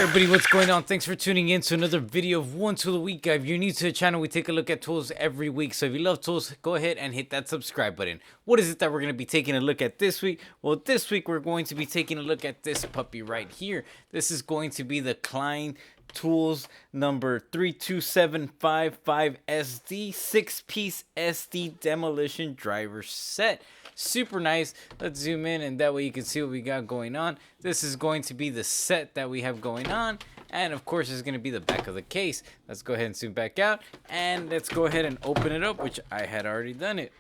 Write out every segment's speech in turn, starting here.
everybody, what's going on? Thanks for tuning in to another video of One Tool a Week. If you're new to the channel, we take a look at tools every week. So if you love tools, go ahead and hit that subscribe button. What is it that we're going to be taking a look at this week? Well, this week we're going to be taking a look at this puppy right here. This is going to be the Klein Tools number 32755 SD 6-piece SD Demolition driver set. Super nice. Let's zoom in and that way you can see what we got going on. This is going to be the set that we have going on, and of course is going to be the back of the case. Let's go ahead and zoom back out and let's go ahead and open it up, which I had already done it.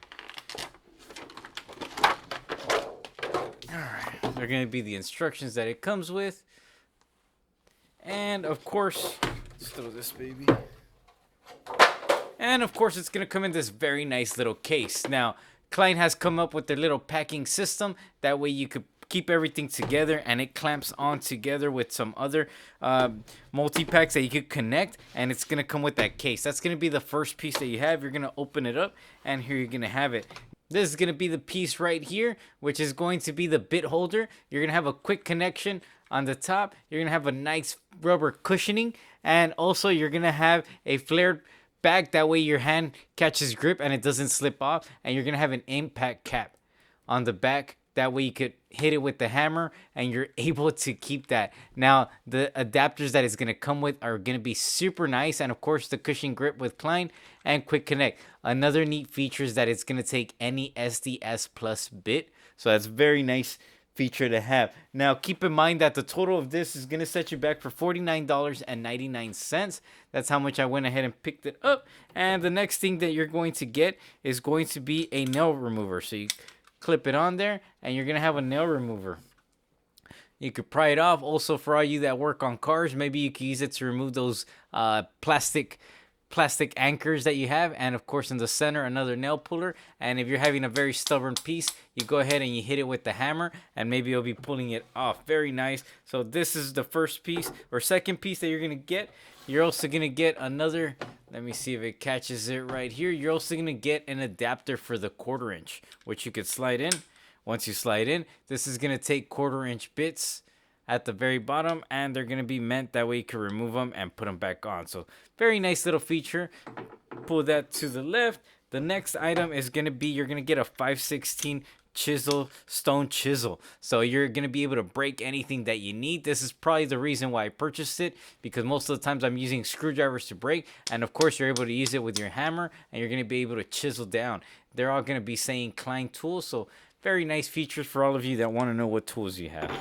Alright, they're going to be the instructions that it comes with, and of course, let's throw this baby. And of course it's going to come in this very nice little case. Now Klein has come up with their little packing system. That way you could keep everything together, and it clamps on together with some other multi-packs that you could connect, and it's going to come with that case. That's going to be the first piece that you have. You're going to open it up, and here you're going to have it. This is going to be the piece right here, which is going to be the bit holder. You're going to have a quick connection on the top. You're going to have a nice rubber cushioning, and also you're going to have a flared back, that way your hand catches grip and it doesn't slip off, and you're gonna have an impact cap on the back, that way you could hit it with the hammer and you're able to keep that. Now the adapters that it's gonna come with are gonna be super nice, and of course the cushion grip with Klein and quick connect. Another neat feature is that it's gonna take any SDS plus bit, so that's very nice feature to have. Now keep in mind that the total of this is going to set you back for $49.99. That's how much I went ahead and picked it up. And the next thing that you're going to get is going to be a nail remover. So you clip it on there and you're going to have a nail remover. You could pry it off. Also, for all you that work on cars, maybe you could use it to remove those plastic anchors that you have. And of course in the center, another nail puller. And if you're having a very stubborn piece, you go ahead and you hit it with the hammer and maybe you'll be pulling it off. Very nice. So this is the first piece or second piece that you're gonna get. You're also gonna get another, let me see if it catches it right here. You're also gonna get an adapter for the 1/4 inch, which you could slide in. Once you slide in, this is gonna take 1/4 inch bits at the very bottom, and they're going to be meant that way you can remove them and put them back on. So very nice little feature. Pull that to the left. The next item is going to be, you're going to get a 5/16 chisel, stone chisel. So you're going to be able to break anything that you need. This is probably the reason why I purchased it, because most of the times I'm using screwdrivers to break, and of course you're able to use it with your hammer and you're going to be able to chisel down. They're all going to be saying Klein Tools, so very nice features for all of you that want to know what tools you have.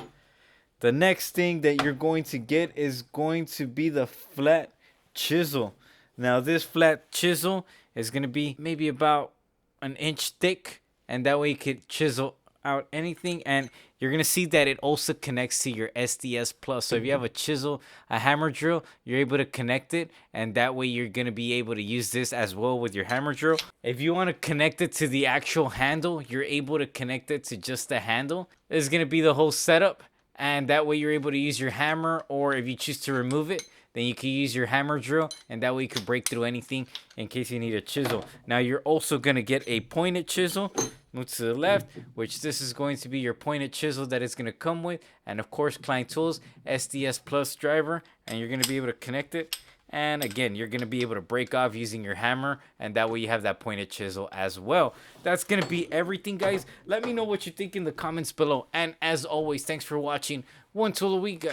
The next thing that you're going to get is going to be the flat chisel. Now this flat chisel is going to be maybe about 1 inch thick, and that way you could chisel out anything. And you're going to see that it also connects to your SDS plus. So if you have a chisel, a hammer drill, you're able to connect it, and that way you're going to be able to use this as well with your hammer drill. If you want to connect it to the actual handle, you're able to connect it to just the handle. This is going to be the whole setup. And that way you're able to use your hammer, or if you choose to remove it, then you can use your hammer drill, and that way you can break through anything in case you need a chisel. Now you're also going to get a pointed chisel. Move to the left, which this is going to be your pointed chisel that it's going to come with. And of course Klein Tools SDS Plus driver, and you're going to be able to connect it. And again, you're going to be able to break off using your hammer, and that way you have that pointed chisel as well. That's going to be everything, guys. Let me know what you think in the comments below. And as always, thanks for watching One Tool a Week.